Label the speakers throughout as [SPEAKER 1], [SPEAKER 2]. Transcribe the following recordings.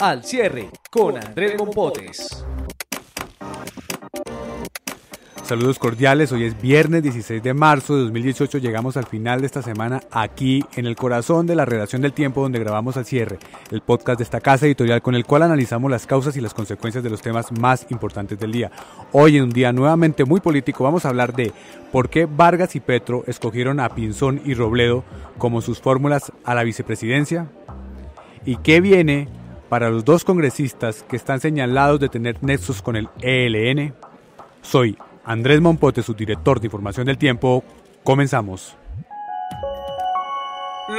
[SPEAKER 1] Al cierre con Andrés Mompotes.
[SPEAKER 2] Saludos cordiales, hoy es viernes 16 de marzo de 2018, llegamos al final de esta semana aquí en el corazón de la redacción del Tiempo donde grabamos Al cierre, el podcast de esta casa editorial con el cual analizamos las causas y las consecuencias de los temas más importantes del día. Hoy en un día nuevamente muy político vamos a hablar de por qué Vargas y Petro escogieron a Pinzón y Robledo como sus fórmulas a la vicepresidencia y qué viene para los dos congresistas que están señalados de tener nexos con el ELN. Soy Andrés Mompotes, su director de información del Tiempo. Comenzamos.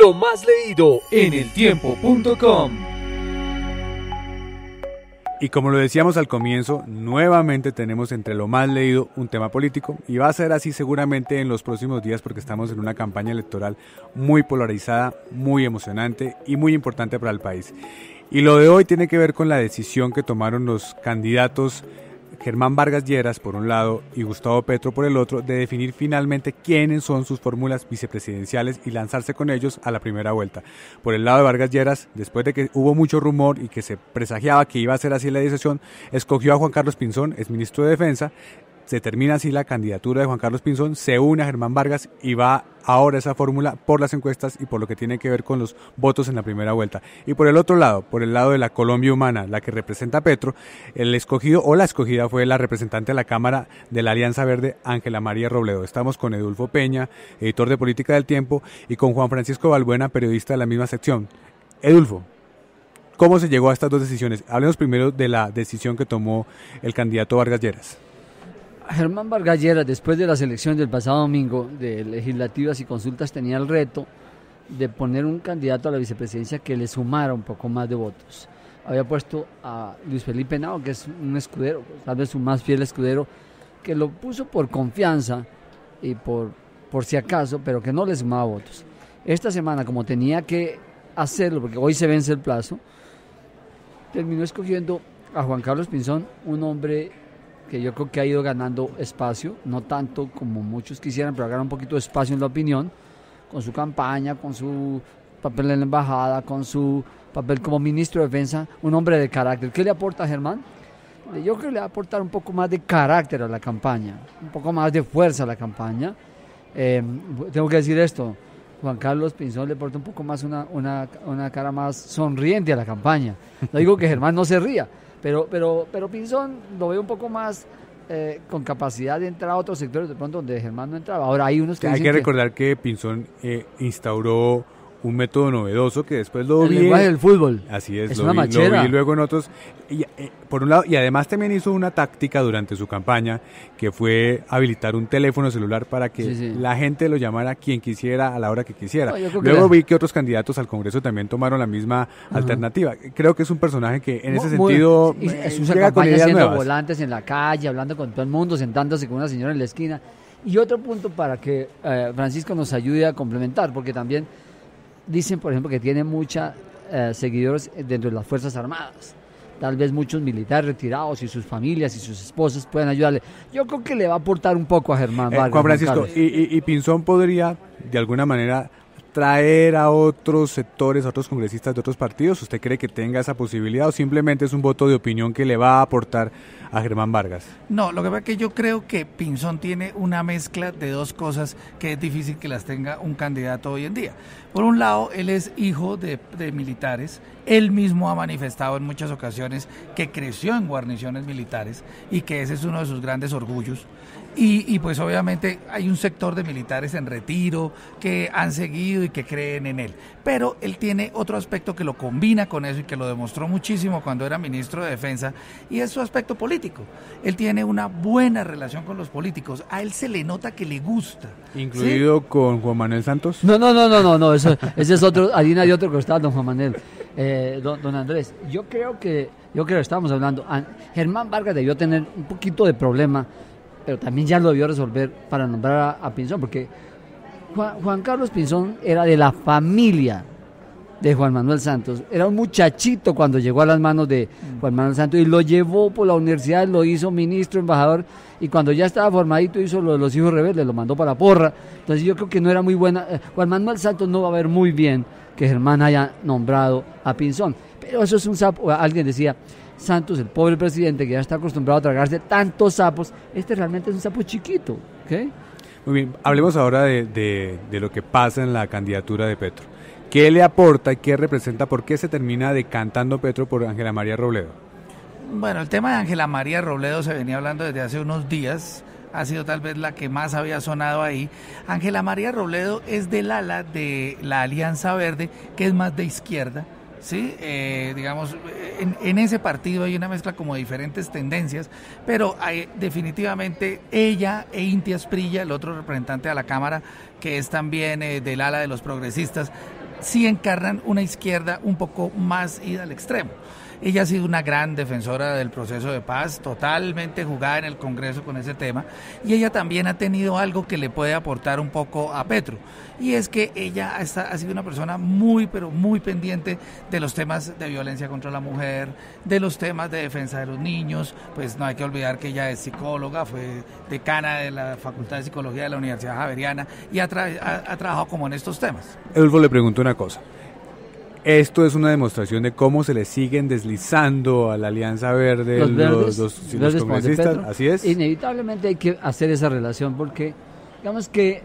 [SPEAKER 1] Lo más leído en eltiempo.com.
[SPEAKER 2] Y como lo decíamos al comienzo, nuevamente tenemos entre lo más leído un tema político y va a ser así seguramente en los próximos días porque estamos en una campaña electoral muy polarizada, muy emocionante y muy importante para el país. Y lo de hoy tiene que ver con la decisión que tomaron los candidatos Germán Vargas Lleras por un lado y Gustavo Petro por el otro de definir finalmente quiénes son sus fórmulas vicepresidenciales y lanzarse con ellos a la primera vuelta. Por el lado de Vargas Lleras, después de que hubo mucho rumor y que se presagiaba que iba a ser así la decisión, escogió a Juan Carlos Pinzón, es ministro de Defensa. Se termina así la candidatura de Juan Carlos Pinzón, se une a Germán Vargas y va ahora esa fórmula por las encuestas y por lo que tiene que ver con los votos en la primera vuelta. Y por el otro lado, por el lado de la Colombia Humana, la que representa a Petro, el escogido o la escogida fue la representante de la Cámara de la Alianza Verde, Ángela María Robledo. Estamos con Edulfo Peña, editor de Política del Tiempo, y con Juan Francisco Balbuena, periodista de la misma sección. Edulfo, ¿cómo se llegó a estas dos decisiones? Hablemos primero de la decisión que tomó el candidato Vargas Lleras.
[SPEAKER 3] Germán Vargas Lleras, después de las elecciones del pasado domingo de legislativas y consultas, tenía el reto de poner un candidato a la vicepresidencia que le sumara un poco más de votos. Había puesto a Luis Felipe Henao, que es un escudero, tal vez su más fiel escudero, que lo puso por confianza y por si acaso, pero que no le sumaba votos. Esta semana, como tenía que hacerlo, porque hoy se vence el plazo, terminó escogiendo a Juan Carlos Pinzón, un hombre que yo creo que ha ido ganando espacio, no tanto como muchos quisieran, pero ha ganado un poquito de espacio en la opinión, con su campaña, con su papel en la embajada, con su papel como ministro de Defensa, un hombre de carácter. ¿Qué le aporta a Germán? Yo creo que le va a aportar un poco más de carácter a la campaña, un poco más de fuerza a la campaña. Tengo que decir esto, Juan Carlos Pinzón le aporta un poco más una cara más sonriente a la campaña. No digo que Germán no se ría, pero Pinzón lo veo un poco más con capacidad de entrar a otros sectores de pronto donde Germán no entraba. Ahora hay unos que
[SPEAKER 2] hay que recordar que Pinzón instauró un método novedoso que después lo vi.
[SPEAKER 3] El lenguaje del fútbol.
[SPEAKER 2] Así es,
[SPEAKER 3] una machera.
[SPEAKER 2] Lo vi luego en otros. Por un lado, y además también hizo una táctica durante su campaña que fue habilitar un teléfono celular para que la gente lo llamara quien quisiera a la hora que quisiera. Luego vi que otros candidatos al Congreso también tomaron la misma alternativa. Creo que es un personaje que en ese sentido
[SPEAKER 3] llega con ideas haciendo nuevas. Volantes en la calle, hablando con todo el mundo, sentándose con una señora en la esquina. Y otro punto para que Francisco nos ayude a complementar, porque también dicen, por ejemplo, que tiene muchos seguidores dentro de las Fuerzas Armadas. Tal vez muchos militares retirados y sus familias y sus esposas puedan ayudarle. Yo creo que le va a aportar un poco a Germán Vargas.
[SPEAKER 2] Juan Francisco, y Pinzón podría, de alguna manera, traer a otros sectores, a otros congresistas de otros partidos. ¿Usted cree que tenga esa posibilidad o simplemente es un voto de opinión que le va a aportar a Germán Vargas?
[SPEAKER 4] No, lo que pasa es que yo creo que Pinzón tiene una mezcla de dos cosas que es difícil que las tenga un candidato hoy en día. Por un lado, él es hijo de militares, él mismo ha manifestado en muchas ocasiones que creció en guarniciones militares y que ese es uno de sus grandes orgullos. Y pues obviamente hay un sector de militares en retiro que han seguido y que creen en él, pero él tiene otro aspecto que lo combina con eso y que lo demostró muchísimo cuando era ministro de Defensa, y es su aspecto político. Él tiene una buena relación con los políticos, a él se le nota que le gusta.
[SPEAKER 2] ¿Incluido con Juan Manuel Santos?
[SPEAKER 3] No, ese es otro, harina de otro costal, don Juan Manuel. Don Andrés, yo creo que estábamos hablando, Germán Vargas debió tener un poquito de problema, pero también ya lo debió resolver para nombrar a Pinzón, porque Juan Carlos Pinzón era de la familia de Juan Manuel Santos, era un muchachito cuando llegó a las manos de Juan Manuel Santos y lo llevó por la universidad, lo hizo ministro, embajador, y cuando ya estaba formadito hizo lo de los hijos rebeldes, lo mandó para la porra. Entonces yo creo que no era muy buena. Juan Manuel Santos no va a ver muy bien que Germán haya nombrado a Pinzón. Pero eso es un sapo. Alguien decía, Santos, el pobre presidente que ya está acostumbrado a tragarse tantos sapos, este realmente es un sapo chiquito. ¿Okay?
[SPEAKER 2] Muy bien, hablemos ahora de lo que pasa en la candidatura de Petro. ¿Qué le aporta y qué representa? ¿Por qué se termina decantando Petro por Ángela María Robledo?
[SPEAKER 4] Bueno, el tema de Ángela María Robledo se venía hablando desde hace unos días, ha sido tal vez la que más había sonado ahí. Ángela María Robledo es del ala de la Alianza Verde, que es más de izquierda, ¿sí? Digamos, en ese partido hay una mezcla como de diferentes tendencias, pero definitivamente ella e Inti Asprilla, el otro representante de la Cámara, que es también del ala de los progresistas, sí encarnan una izquierda un poco más ida al extremo. Ella ha sido una gran defensora del proceso de paz, totalmente jugada en el Congreso con ese tema, y ella también ha tenido algo que le puede aportar un poco a Petro, y es que ella ha sido una persona muy, pero muy pendiente de los temas de violencia contra la mujer, de los temas de defensa de los niños. Pues no hay que olvidar que ella es psicóloga, fue decana de la Facultad de Psicología de la Universidad Javeriana y ha trabajado como en estos temas.
[SPEAKER 2] Edulfo, le pregunto una cosa. Esto es una demostración de cómo se le siguen deslizando a la Alianza Verde los congresistas, así es.
[SPEAKER 3] Inevitablemente hay que hacer esa relación porque, digamos que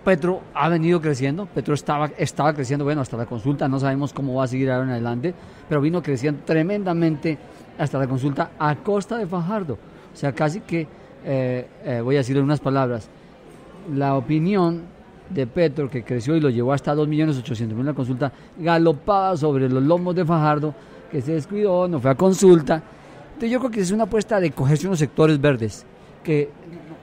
[SPEAKER 3] Petro ha venido creciendo, Petro estaba creciendo, bueno, hasta la consulta, no sabemos cómo va a seguir ahora en adelante, pero vino creciendo tremendamente hasta la consulta a costa de Fajardo. O sea, casi que, voy a decirle unas palabras, la opinión de Petro, que creció y lo llevó hasta 2.800.000 la consulta, galopaba sobre los lomos de Fajardo, que se descuidó, no fue a consulta. Entonces yo creo que es una apuesta de cogerse unos sectores verdes, que,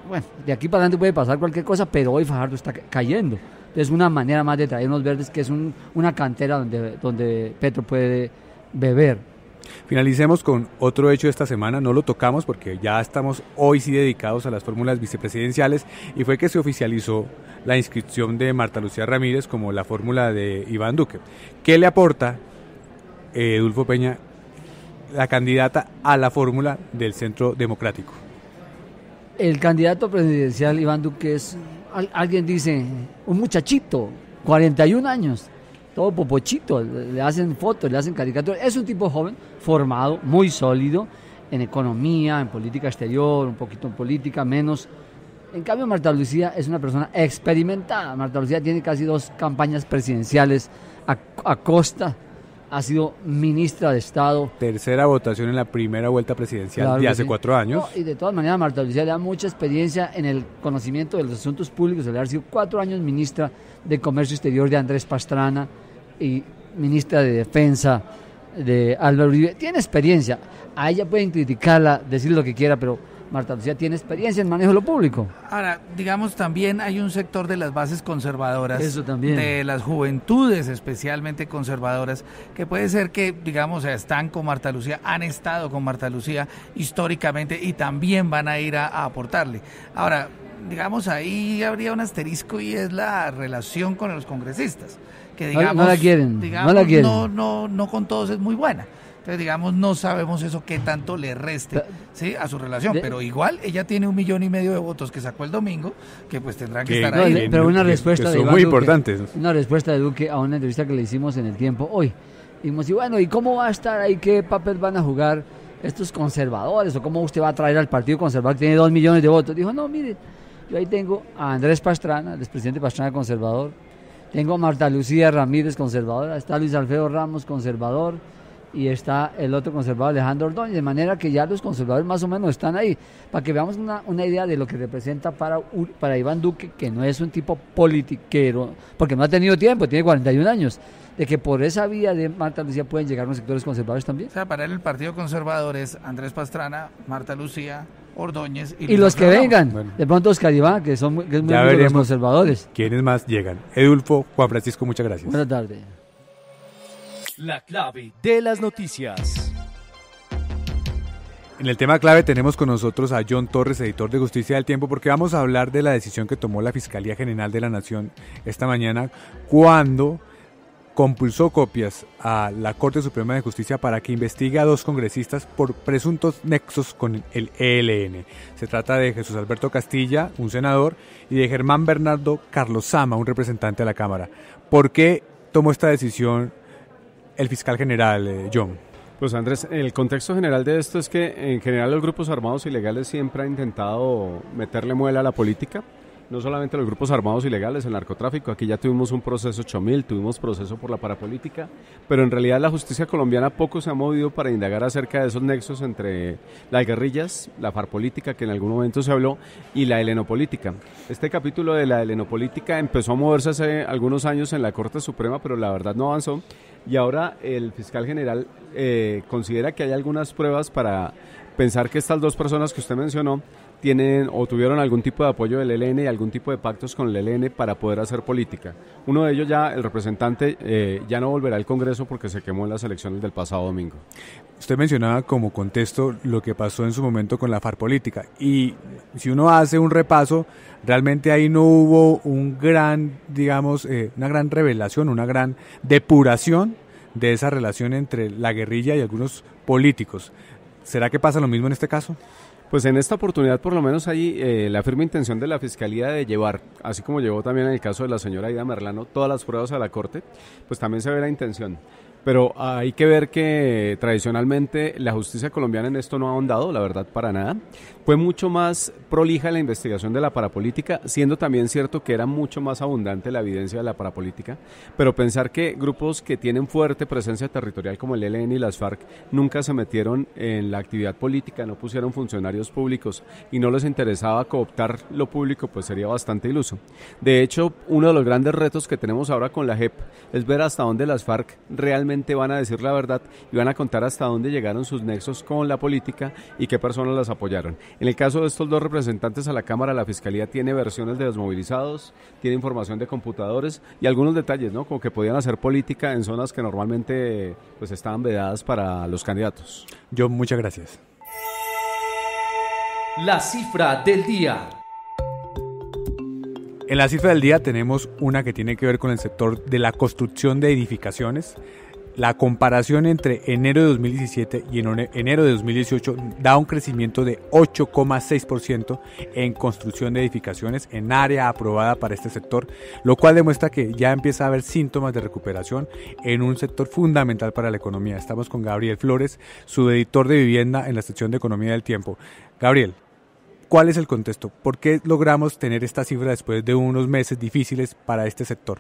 [SPEAKER 3] bueno, de aquí para adelante puede pasar cualquier cosa, pero hoy Fajardo está cayendo. Entonces una manera más de traer unos verdes, que es una cantera donde Petro puede beber.
[SPEAKER 2] Finalicemos con otro hecho de esta semana, no lo tocamos porque ya estamos hoy sí dedicados a las fórmulas vicepresidenciales, y fue que se oficializó la inscripción de Marta Lucía Ramírez como la fórmula de Iván Duque. ¿Qué le aporta, Edulfo Peña, la candidata a la fórmula del Centro Democrático?
[SPEAKER 3] El candidato presidencial Iván Duque es, alguien dice, un muchachito, 41 años. Todo popochito, le hacen fotos, le hacen caricaturas. Es un tipo joven, formado, muy sólido en economía, en política exterior, un poquito en política, menos. En cambio, Marta Lucía es una persona experimentada. Marta Lucía tiene casi 2 campañas presidenciales a costa. Ha sido ministra de Estado.
[SPEAKER 2] Tercera votación en la primera vuelta presidencial, claro, de hace 4 años.
[SPEAKER 3] No, y de todas maneras, Marta Lucía le da mucha experiencia en el conocimiento de los asuntos públicos. Le ha sido 4 años ministra de Comercio Exterior de Andrés Pastrana y ministra de Defensa de Álvaro Uribe. Tiene experiencia. A ella pueden criticarla, decir lo que quiera, pero Marta Lucía tiene experiencia en manejo de lo público.
[SPEAKER 4] Ahora, digamos, también hay un sector de las bases conservadoras,
[SPEAKER 3] eso también,
[SPEAKER 4] de las juventudes especialmente conservadoras, que puede ser que, digamos, están con Marta Lucía, han estado con Marta Lucía históricamente y también van a ir a aportarle. Ahora, digamos, ahí habría un asterisco, y es la relación con los congresistas, que digamos,
[SPEAKER 3] no la quieren,
[SPEAKER 4] digamos,
[SPEAKER 3] no la quieren.
[SPEAKER 4] No con todos es muy buena. Entonces, digamos, no sabemos eso qué tanto le reste, ¿sí?, a su relación, pero igual ella tiene 1,5 millones de votos que sacó el domingo, que pues tendrán que estar ahí.
[SPEAKER 3] Pero una respuesta
[SPEAKER 2] de
[SPEAKER 3] Iván
[SPEAKER 2] muy
[SPEAKER 3] Duque,
[SPEAKER 2] importantes.
[SPEAKER 3] Una respuesta de Duque a una entrevista que le hicimos en El Tiempo hoy. Dijimos, y bueno, ¿y cómo va a estar ahí? ¿Qué papel van a jugar estos conservadores? ¿O cómo usted va a traer al Partido Conservador que tiene 2 millones de votos? Dijo, no, mire, yo ahí tengo a Andrés Pastrana, el expresidente Pastrana, conservador. Tengo a Marta Lucía Ramírez, conservadora. Está Luis Alfredo Ramos, conservador. Y está el otro conservador, Alejandro Ordóñez, de manera que ya los conservadores más o menos están ahí, para que veamos una idea de lo que representa para Iván Duque, que no es un tipo politiquero, porque no ha tenido tiempo, tiene 41 años, de que por esa vía de Marta Lucía pueden llegar unos sectores conservadores también.
[SPEAKER 4] O sea, para él el Partido Conservador es Andrés Pastrana, Marta Lucía, Ordóñez
[SPEAKER 3] y los que vengan, bueno, de pronto Oscar Iván, que es muy de los conservadores.
[SPEAKER 2] ¿Quiénes más llegan? Edulfo, Juan Francisco, muchas gracias.
[SPEAKER 3] Buenas tardes.
[SPEAKER 1] La clave de las noticias.
[SPEAKER 2] En el tema clave tenemos con nosotros a John Torres, editor de Justicia del Tiempo, porque vamos a hablar de la decisión que tomó la Fiscalía General de la Nación esta mañana cuando compulsó copias a la Corte Suprema de Justicia para que investigue a 2 congresistas por presuntos nexos con el ELN. Se trata de Jesús Alberto Castilla, un senador, y de Germán Bernardo Carlos Sama, un representante de la Cámara. ¿Por qué tomó esta decisión el fiscal general, John?
[SPEAKER 5] Pues Andrés, el contexto general de esto es que en general los grupos armados ilegales siempre han intentado meterle muela a la política, no solamente los grupos armados ilegales, el narcotráfico, aquí ya tuvimos un proceso Chomil, tuvimos proceso por la parapolítica, pero en realidad la justicia colombiana poco se ha movido para indagar acerca de esos nexos entre las guerrillas, la farpolítica que en algún momento se habló, y la helenopolítica. Este capítulo de la helenopolítica empezó a moverse hace algunos años en la Corte Suprema, pero la verdad no avanzó, y ahora el fiscal general considera que hay algunas pruebas para pensar que estas dos personas que usted mencionó tienen o tuvieron algún tipo de apoyo del ELN y algún tipo de pactos con el ELN para poder hacer política. Uno de ellos ya, el representante, ya no volverá al Congreso porque se quemó en las elecciones del pasado domingo.
[SPEAKER 2] Usted mencionaba como contexto lo que pasó en su momento con la farpolítica, y si uno hace un repaso, realmente ahí no hubo un gran, digamos, una gran revelación, una gran depuración de esa relación entre la guerrilla y algunos políticos. ¿Será que pasa lo mismo en este caso?
[SPEAKER 5] Pues en esta oportunidad por lo menos hay la firme intención de la Fiscalía de llevar, así como llevó también en el caso de la señora Aida Merlano, todas las pruebas a la Corte, pues también se ve la intención. Pero hay que ver que tradicionalmente la justicia colombiana en esto no ha ahondado, la verdad, para nada. Fue mucho más prolija la investigación de la parapolítica, siendo también cierto que era mucho más abundante la evidencia de la parapolítica, pero pensar que grupos que tienen fuerte presencia territorial como el ELN y las FARC nunca se metieron en la actividad política, no pusieron funcionarios públicos y no les interesaba cooptar lo público, pues sería bastante iluso. De hecho, uno de los grandes retos que tenemos ahora con la JEP es ver hasta dónde las FARC realmente van a decir la verdad y van a contar hasta dónde llegaron sus nexos con la política y qué personas las apoyaron. En el caso de estos dos representantes a la Cámara, la Fiscalía tiene versiones de desmovilizados, tiene información de computadores y algunos detalles, ¿no? Como que podían hacer política en zonas que normalmente pues estaban vedadas para los candidatos.
[SPEAKER 2] John, muchas gracias.
[SPEAKER 1] La cifra del día.
[SPEAKER 2] En la cifra del día tenemos una que tiene que ver con el sector de la construcción de edificaciones. La comparación entre enero de 2017 y enero de 2018 da un crecimiento de 8,6% en construcción de edificaciones en área aprobada para este sector, lo cual demuestra que ya empieza a haber síntomas de recuperación en un sector fundamental para la economía. Estamos con Gabriel Flores, su editor de vivienda en la sección de Economía del Tiempo. Gabriel, ¿cuál es el contexto? ¿Por qué logramos tener esta cifra después de unos meses difíciles para este sector?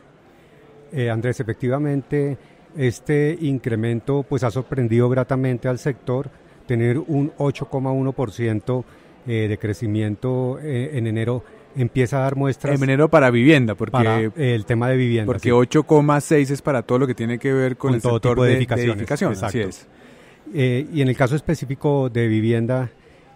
[SPEAKER 6] Andrés, efectivamente, este incremento pues ha sorprendido gratamente al sector. Tener un 8,1% de crecimiento en enero empieza a dar muestras.
[SPEAKER 2] En enero para vivienda, porque
[SPEAKER 6] para el tema de vivienda.
[SPEAKER 2] Porque
[SPEAKER 6] sí.
[SPEAKER 2] 8,6 es para todo lo que tiene que ver con el
[SPEAKER 6] todo
[SPEAKER 2] sector
[SPEAKER 6] tipo de
[SPEAKER 2] edificación.
[SPEAKER 6] Exacto.
[SPEAKER 2] Así es.
[SPEAKER 6] Y en el caso específico de vivienda,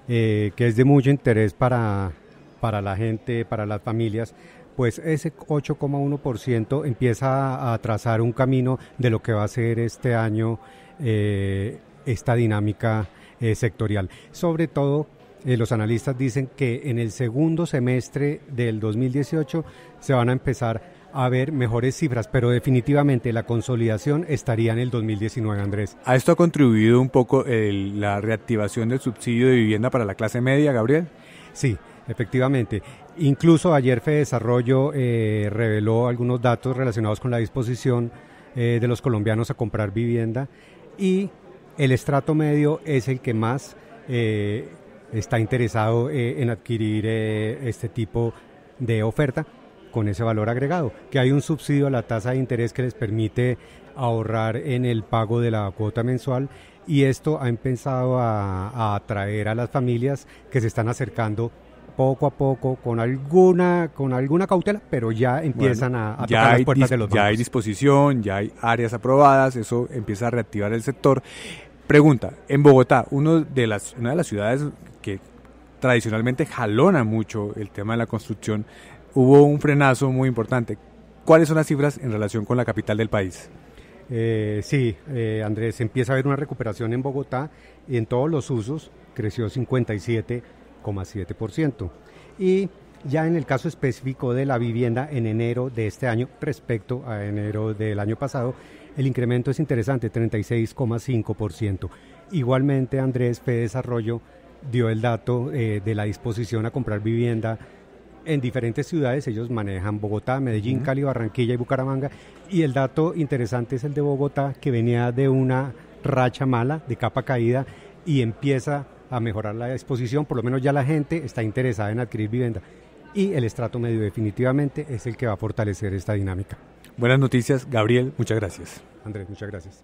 [SPEAKER 6] que es de mucho interés para la gente, para las familias, pues ese 8,1% empieza a trazar un camino de lo que va a ser este año esta dinámica sectorial. Sobre todo, los analistas dicen que en el segundo semestre del 2018 se van a empezar a ver mejores cifras, pero definitivamente la consolidación estaría en el 2019, Andrés.
[SPEAKER 2] ¿A esto ha contribuido un poco la reactivación del subsidio de vivienda para la clase media, Gabriel?
[SPEAKER 6] Sí, efectivamente. Incluso ayer FEDesarrollo reveló algunos datos relacionados con la disposición de los colombianos a comprar vivienda, y el estrato medio es el que más está interesado en adquirir este tipo de oferta con ese valor agregado, que hay un subsidio a la tasa de interés que les permite ahorrar en el pago de la cuota mensual, y esto ha empezado a atraer a las familias que se están acercando poco a poco, con alguna cautela, pero ya empiezan a tocar las puertas de los bancos.
[SPEAKER 2] Ya hay disposición, ya hay áreas aprobadas, eso empieza a reactivar el sector. Pregunta, en Bogotá, una de las ciudades que tradicionalmente jalona mucho el tema de la construcción, hubo un frenazo muy importante. ¿Cuáles son las cifras en relación con la capital del país?
[SPEAKER 6] Sí, Andrés, empieza a haber una recuperación en Bogotá, en todos los usos creció 57,7%. Y ya en el caso específico de la vivienda en enero de este año respecto a enero del año pasado, el incremento es interesante, 36,5%. Igualmente, Andrés, FEDesarrollo dio el dato de la disposición a comprar vivienda en diferentes ciudades. Ellos manejan Bogotá, Medellín, Cali, Barranquilla y Bucaramanga. Y el dato interesante es el de Bogotá, que venía de una racha mala, de capa caída, y empieza a mejorar la exposición. Por lo menos ya la gente está interesada en adquirir vivienda. Y el estrato medio definitivamente es el que va a fortalecer esta dinámica.
[SPEAKER 2] Buenas noticias, Gabriel, muchas gracias.
[SPEAKER 6] Andrés, muchas gracias.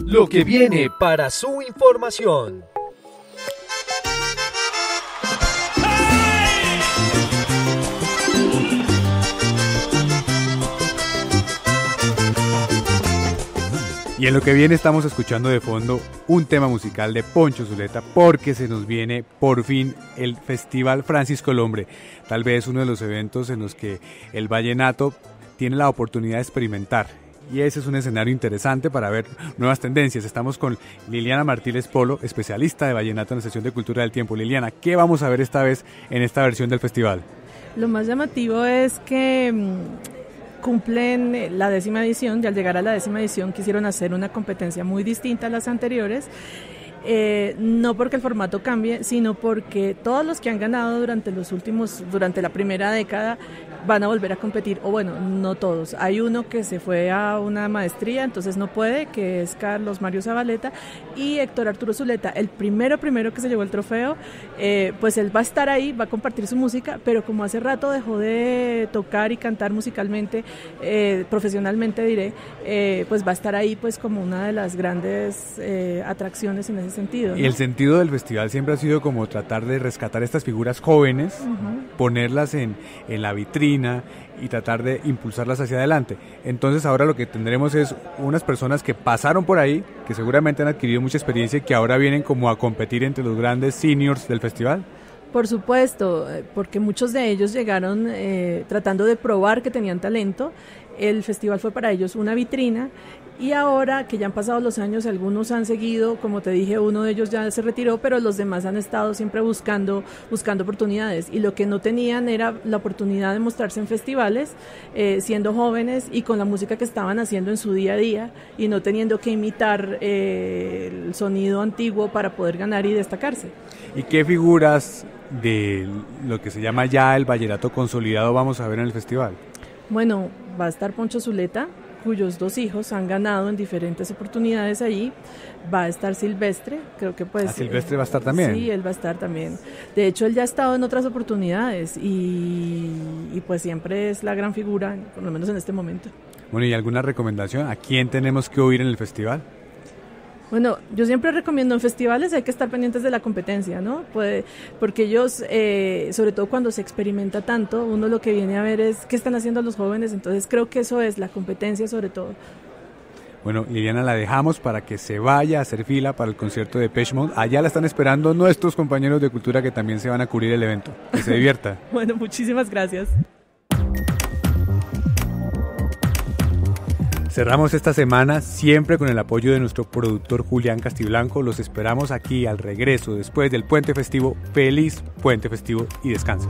[SPEAKER 1] Lo que viene para su información.
[SPEAKER 2] Y en lo que viene estamos escuchando de fondo un tema musical de Poncho Zuleta, porque se nos viene por fin el Festival Francisco el Hombre, tal vez uno de los eventos en los que el vallenato tiene la oportunidad de experimentar. Y ese es un escenario interesante para ver nuevas tendencias. Estamos con Liliana Martínez Polo, especialista de vallenato en la sección de Cultura del Tiempo. Liliana, ¿qué vamos a ver esta vez en esta versión del festival?
[SPEAKER 7] Lo más llamativo es que cumplen la 10ª edición, y al llegar a la 10ª edición quisieron hacer una competencia muy distinta a las anteriores, no porque el formato cambie, sino porque todos los que han ganado durante la primera década van a volver a competir, o bueno, no todos. Hay uno que se fue a una maestría, entonces no puede, que es Carlos Mario Zabaleta, y Héctor Arturo Zuleta, el primero que se llevó el trofeo, pues él va a estar ahí, va a compartir su música, pero como hace rato dejó de tocar y cantar musicalmente, profesionalmente diré, pues va a estar ahí pues como una de las grandes atracciones en ese sentido, ¿no?
[SPEAKER 2] Y el sentido del festival siempre ha sido como tratar de rescatar estas figuras jóvenes, ponerlas en la vitrina y tratar de impulsarlas hacia adelante. Entonces ahora lo que tendremos es unas personas que pasaron por ahí, que seguramente han adquirido mucha experiencia y que ahora vienen como a competir entre los grandes seniors del festival.
[SPEAKER 7] Por supuesto, porque muchos de ellos llegaron tratando de probar que tenían talento. El festival fue para ellos una vitrina, y ahora que ya han pasado los años, algunos han seguido, como te dije, uno de ellos ya se retiró, pero los demás han estado siempre buscando oportunidades, y lo que no tenían era la oportunidad de mostrarse en festivales, siendo jóvenes y con la música que estaban haciendo en su día a día, y no teniendo que imitar el sonido antiguo para poder ganar y destacarse.
[SPEAKER 2] ¿Y qué figuras de lo que se llama ya el vallenato consolidado vamos a ver en el festival?
[SPEAKER 7] Bueno, va a estar Poncho Zuleta, cuyos 2 hijos han ganado en diferentes oportunidades allí. Va a estar Silvestre, creo que pues...
[SPEAKER 2] ¿Silvestre va a estar también?
[SPEAKER 7] Sí, él va a estar también. De hecho, él ya ha estado en otras oportunidades y pues siempre es la gran figura, por lo menos en este momento.
[SPEAKER 2] Bueno, ¿y alguna recomendación? ¿A quién tenemos que oír en el festival?
[SPEAKER 7] Bueno, yo siempre recomiendo en festivales hay que estar pendientes de la competencia, ¿no? Porque ellos, sobre todo cuando se experimenta tanto, uno lo que viene a ver es qué están haciendo los jóvenes, entonces creo que eso es la competencia sobre todo.
[SPEAKER 2] Bueno, Liliana, la dejamos para que se vaya a hacer fila para el concierto de Depeche Mode. Allá la están esperando nuestros compañeros de cultura que también se van a cubrir el evento. Que se divierta.
[SPEAKER 7] Bueno, muchísimas gracias.
[SPEAKER 2] Cerramos esta semana siempre con el apoyo de nuestro productor Julián Castiblanco. Los esperamos aquí al regreso después del puente festivo. Feliz puente festivo y descansen.